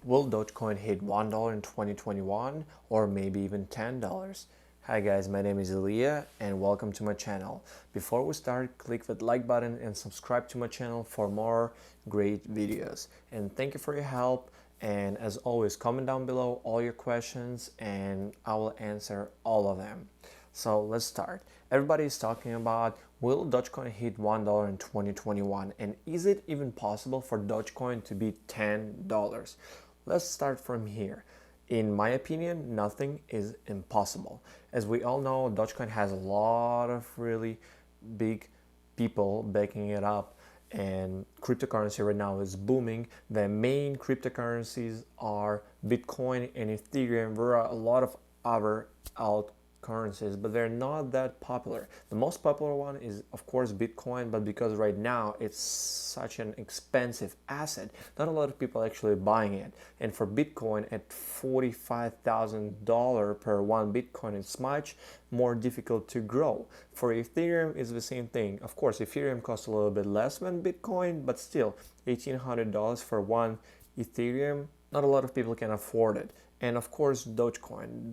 Will Dogecoin hit $1 in 2021 or maybe even $10? Hi guys, my name is Ilya and welcome to my channel. Before we start, click that like button and subscribe to my channel for more great videos. And thank you for your help, and as always, comment down below all your questions and I will answer all of them. So let's start. Everybody is talking about, will Dogecoin hit $1 in 2021, and is it even possible for Dogecoin to be $10? Let's start from here. In my opinion, nothing is impossible. As we all know, Dogecoin has a lot of really big people backing it up, and cryptocurrency right now is booming. The main cryptocurrencies are Bitcoin and Ethereum. There are a lot of other currencies, but they're not that popular. The most popular one is of course Bitcoin, but because right now it's such an expensive asset, not a lot of people are actually buying it. And for Bitcoin at $45,000 per one Bitcoin, it's much more difficult to grow. For Ethereum is the same thing. Of course Ethereum costs a little bit less than Bitcoin, but still $1,800 for one Ethereum, not a lot of people can afford it. And of course Dogecoin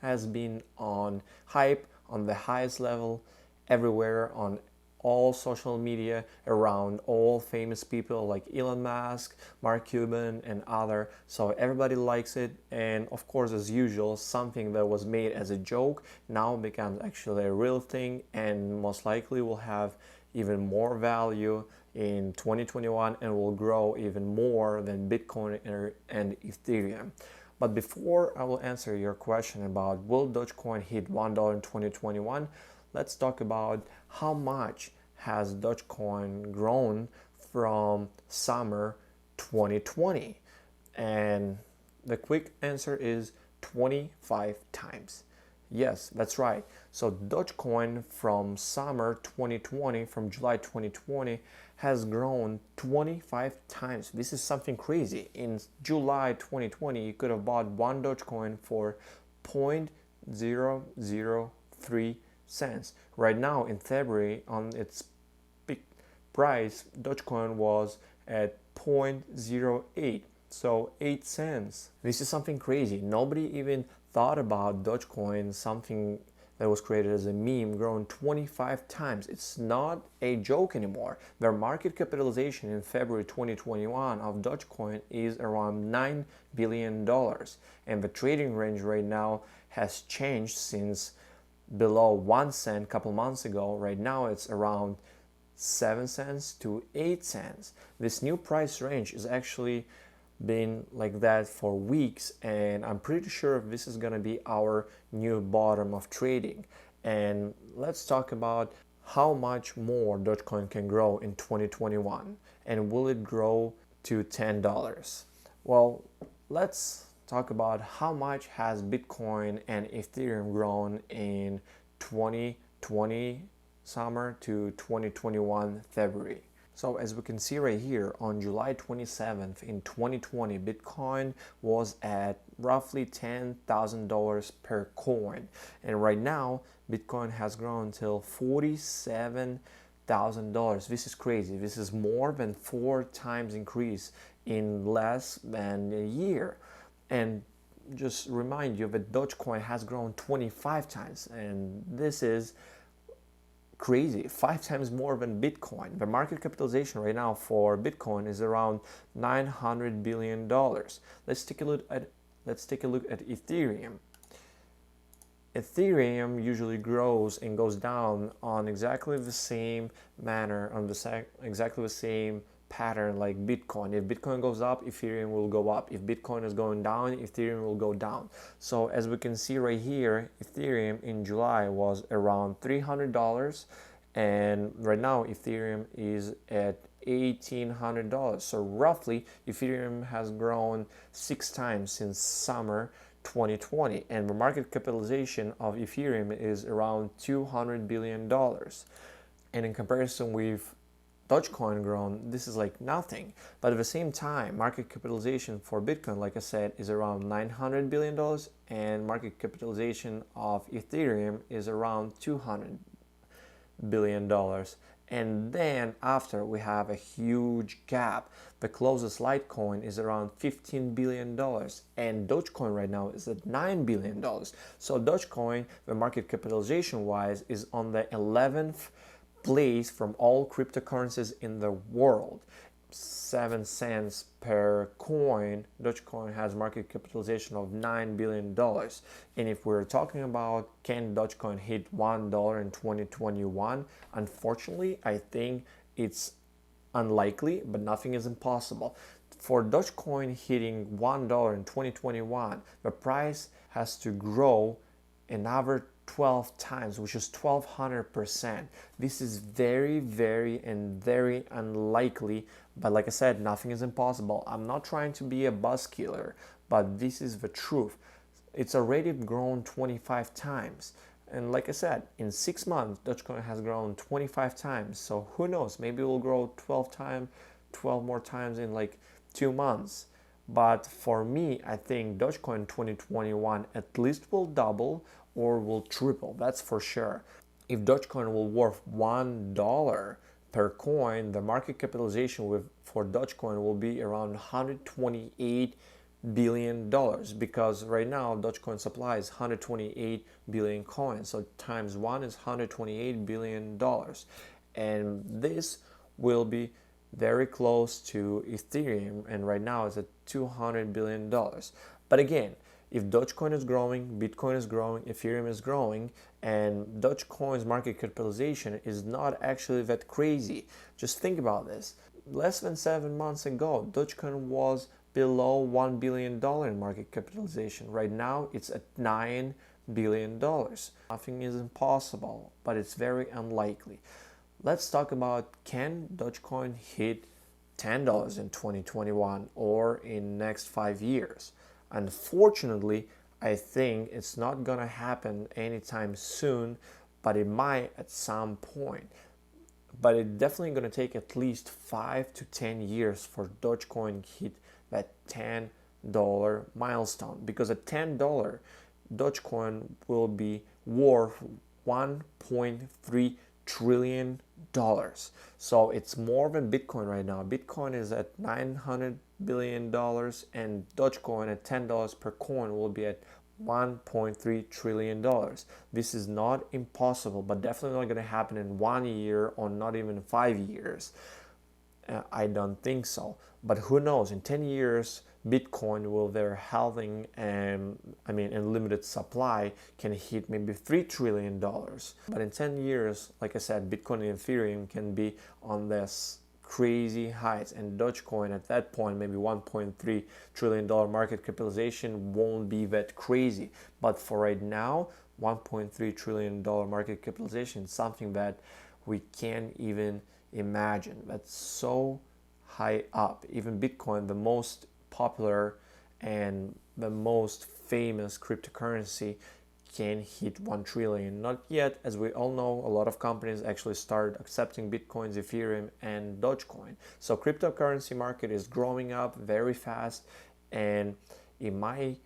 has been on hype on the highest level everywhere, on all social media, around all famous people like Elon Musk, Mark Cuban and other. So everybody likes it, and of course, as usual, something that was made as a joke now becomes actually a real thing, and most likely will have even more value in 2021 and will grow even more than Bitcoin and Ethereum. But before I will answer your question about will Dogecoin hit $1 in 2021, let's talk about how much has Dogecoin grown from summer 2020. And the quick answer is 25 times. Yes, that's right. So Dogecoin from summer 2020, from July 2020, has grown 25 times. This is something crazy. In July 2020, you could have bought one Dogecoin for 0.003 cents. Right now, in February, on its peak price, Dogecoin was at 0.08. So 8 cents. This is something crazy. Nobody even thought about Dogecoin, something that was created as a meme, grown 25 times. It's not a joke anymore. Their market capitalization in February 2021 of Dogecoin is around $9 billion. And the trading range right now has changed since below 1 cent a couple months ago. Right now it's around 7 cents to 8 cents. This new price range is actually been like that for weeks, and I'm pretty sure this is gonna be our new bottom of trading. And let's talk about how much more Dogecoin can grow in 2021, and will it grow to $10? Well, let's talk about how much has Bitcoin and Ethereum grown in 2020 summer to 2021 February. So as we can see right here, on July 27th in 2020, Bitcoin was at roughly $10,000 per coin. And right now, Bitcoin has grown till $47,000. This is crazy. This is more than 4 times increase in less than a year. And just remind you that Dogecoin has grown 25 times, and this is crazy, 5 times more than Bitcoin. The market capitalization right now for Bitcoin is around $900 billion. Let's take a look at Ethereum. Ethereum usually grows and goes down on exactly the same manner, on exactly the same pattern like Bitcoin. If Bitcoin goes up, Ethereum will go up. If Bitcoin is going down, Ethereum will go down. So as we can see right here, Ethereum in July was around $300, and right now Ethereum is at $1,800. So roughly Ethereum has grown 6 times since summer 2020, and the market capitalization of Ethereum is around $200 billion. And in comparison with Dogecoin grown, this is like nothing. But at the same time, market capitalization for Bitcoin, like I said, is around $900 billion, and market capitalization of Ethereum is around $200 billion. And then after, we have a huge gap. The closest Litecoin is around $15 billion, and Dogecoin right now is at $9 billion. So Dogecoin, the market capitalization wise, is on the 11th place from all cryptocurrencies in the world. 7 cents per coin. Dogecoin has market capitalization of $9 billion. And if we're talking about can Dogecoin hit $1 in 2021, unfortunately, I think it's unlikely, but nothing is impossible. For Dogecoin hitting $1 in 2021, the price has to grow another 12 times, which is 1200%. This is very, very unlikely, but like I said, nothing is impossible. I'm not trying to be a buzz killer, but this is the truth. It's already grown 25 times. And like I said, in 6 months, Dogecoin has grown 25 times. So who knows, maybe it will grow 12 more times in like 2 months. But for me, I think Dogecoin 2021 at least will double or will triple, that's for sure. If Dogecoin will worth $1 per coin, the market capitalization for Dogecoin will be around $128 billion, because right now Dogecoin supply is 128 billion coins, so times 1 is $128 billion, and this will be very close to Ethereum, and right now it's at $200 billion. But again, if Dogecoin is growing, Bitcoin is growing, Ethereum is growing, and Dogecoin's market capitalization is not actually that crazy. Just think about this. Less than 7 months ago, Dogecoin was below $1 billion in market capitalization. Right now, it's at $9 billion. Nothing is impossible, but it's very unlikely. Let's talk about, can Dogecoin hit $10 in 2021 or in next 5 years? Unfortunately, I think it's not gonna happen anytime soon, but it might at some point. But it's definitely gonna take at least 5 to 10 years for Dogecoin to hit that $10 milestone, because at $10, Dogecoin will be worth $1.3 trillion. So it's more than Bitcoin right now. Bitcoin is at $900 billion, and Dogecoin at $10 per coin will be at $1.3 trillion. This is not impossible, but definitely not going to happen in 1 year or not even 5 years. I don't think so. But who knows? In 10 years, Bitcoin will their halving and in limited supply can hit maybe $3 trillion. But in 10 years, like I said, Bitcoin and Ethereum can be on this crazy heights, and Dogecoin at that point, maybe $1.3 trillion market capitalization won't be that crazy. But for right now, $1.3 trillion market capitalization is something that we can't even imagine. That's so high up. Even Bitcoin, the most popular and the most famous cryptocurrency, can hit 1 trillion. Not yet, as we all know, a lot of companies actually started accepting Bitcoins, Ethereum, and Dogecoin. So cryptocurrency market is growing up very fast, and it might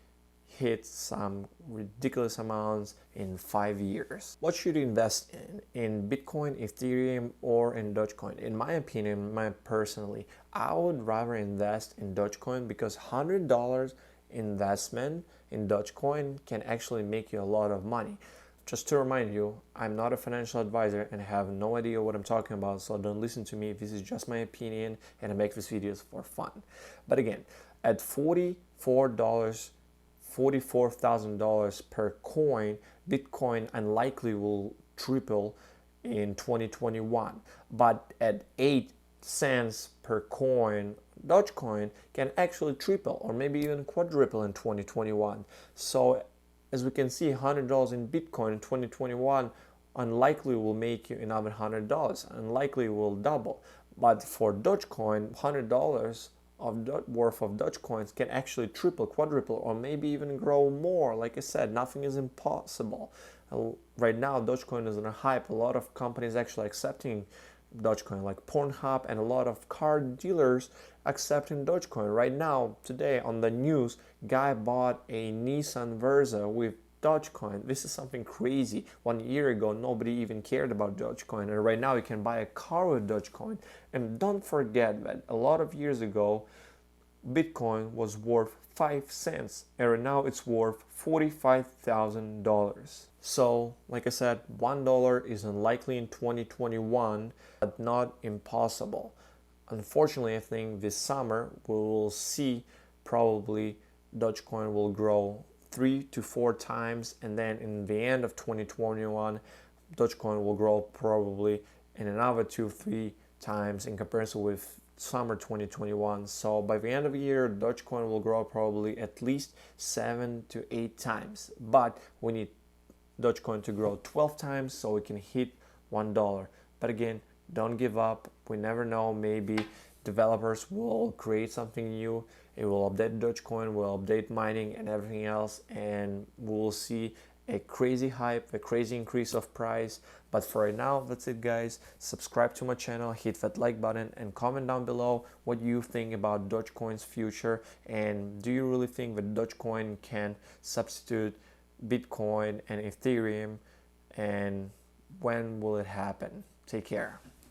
hit some ridiculous amounts in 5 years. What should you invest in Bitcoin, Ethereum, or in Dogecoin? In my opinion, personally, I would rather invest in Dogecoin, because $100 investment in Dogecoin can actually make you a lot of money. Just to remind you, I'm not a financial advisor and I have no idea what I'm talking about, so don't listen to me. This is just my opinion and I make these videos for fun. But again, at $44,000 per coin, Bitcoin unlikely will triple in 2021. But at 8 cents per coin, Dogecoin can actually triple or maybe even quadruple in 2021. So as we can see, $100 in Bitcoin in 2021 unlikely will make you another $100, unlikely will double. But for Dogecoin, $100 worth of Dogecoins can actually triple, quadruple, or maybe even grow more. Like I said, nothing is impossible. Right now, Dogecoin is in a hype. A lot of companies actually accepting Dogecoin, like Pornhub, and a lot of car dealers accepting Dogecoin. Right now, today on the news, guy bought a Nissan Versa with Dogecoin. This is something crazy. 1 year ago, nobody even cared about Dogecoin, and right now you can buy a car with Dogecoin. And don't forget that a lot of years ago, Bitcoin was worth 5 cents, and right now it's worth $45,000. So, like I said, $1 is unlikely in 2021, but not impossible. Unfortunately, I think this summer we will see probably Dogecoin will grow 3 to 4 times, and then in the end of 2021, Dogecoin will grow probably in another 2-3 times in comparison with summer 2021. So by the end of the year, Dogecoin will grow probably at least 7 to 8 times. But we need Dogecoin to grow 12 times so we can hit $1. But again, don't give up. We never know. Maybe developers will create something new. It will update Dogecoin, will update mining and everything else, and we'll see a crazy hype, a crazy increase of price. But for right now, that's it, guys. Subscribe to my channel, hit that like button, and comment down below what you think about Dogecoin's future, and do you really think that Dogecoin can substitute Bitcoin and Ethereum, and when will it happen? Take care.